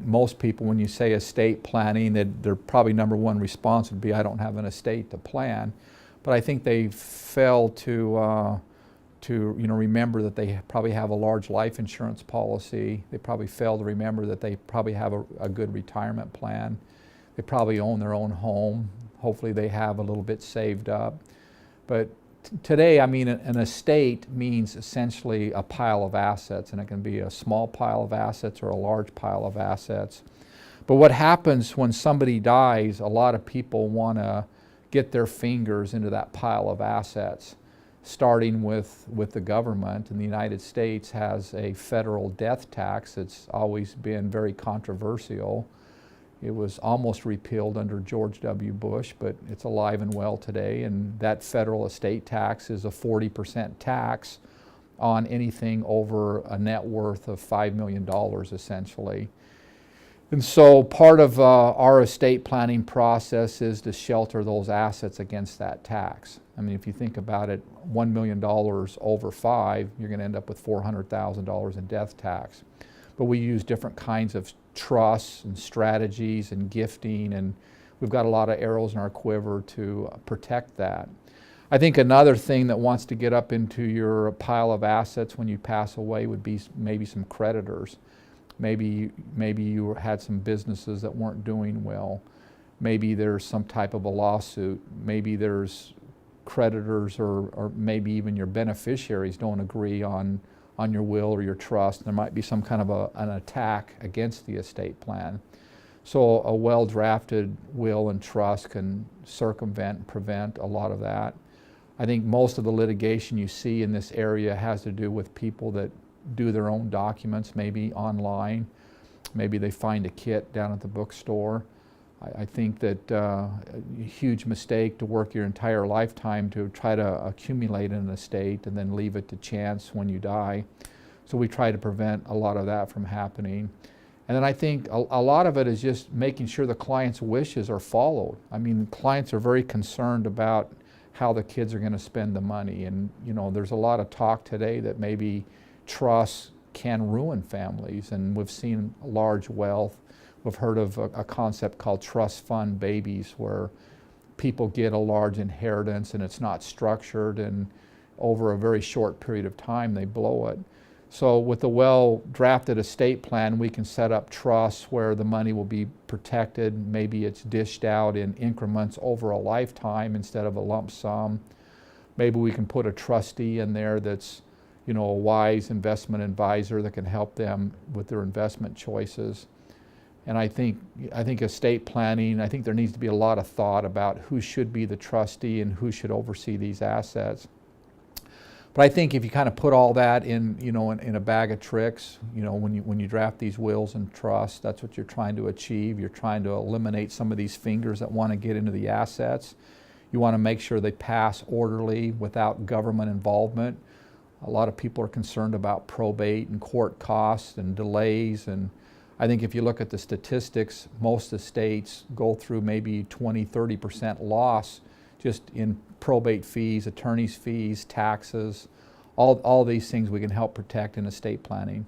most people, when you say estate planning, that their probably number one response would be, I don't have an estate to plan. But I think they fail to remember that they probably have a large life insurance policy. They probably fail to remember that they probably have a good retirement plan. They probably own their own home. Hopefully they have a little bit saved up. But today, I mean, an estate means essentially a pile of assets, and it can be a small pile of assets or a large pile of assets. But what happens when somebody dies, a lot of people want to get their fingers into that pile of assets, starting with the government. And the United States has a federal death tax that's always been very controversial. It was almost repealed under George W. Bush, but it's alive and well today. And that federal estate tax is a 40% tax on anything over a net worth of $5 million, essentially. And so part of our estate planning process is to shelter those assets against that tax. I mean, if you think about it, $1 million over 5, you're going to end up with $400,000 in death tax. But we use different kinds of trusts and strategies and gifting, and we've got a lot of arrows in our quiver to protect that. I think another thing that wants to get up into your pile of assets when you pass away would be maybe some creditors. Maybe you had some businesses that weren't doing well. Maybe there's some type of a lawsuit. Maybe there's creditors or maybe even your beneficiaries don't agree on your will or your trust. There might be some kind of an attack against the estate plan. So a well-drafted will and trust can circumvent and prevent a lot of that. I think most of the litigation you see in this area has to do with people that do their own documents, maybe online. Maybe they find a kit down at the bookstore. I think that a huge mistake to work your entire lifetime to try to accumulate an estate and then leave it to chance when you die. So we try to prevent a lot of that from happening. And then I think a lot of it is just making sure the client's wishes are followed. I mean, clients are very concerned about how the kids are going to spend the money. And there's a lot of talk today that maybe trusts can ruin families, and we've seen large wealth. We've heard of a concept called trust fund babies, where people get a large inheritance and it's not structured, and over a very short period of time they blow it. So with a well-drafted estate plan, we can set up trusts where the money will be protected. Maybe it's dished out in increments over a lifetime instead of a lump sum. Maybe we can put a trustee in there that's a wise investment advisor that can help them with their investment choices. And I think estate planning, I think there needs to be a lot of thought about who should be the trustee and who should oversee these assets. But I think if you kind of put all that in a bag of tricks, when you draft these wills and trusts, that's what you're trying to achieve. You're trying to eliminate some of these fingers that want to get into the assets. You want to make sure they pass orderly without government involvement. A lot of people are concerned about probate and court costs and delays, and I think if you look at the statistics, most estates go through maybe 20–30% loss just in probate fees, attorney's fees, taxes, all these things we can help protect in estate planning.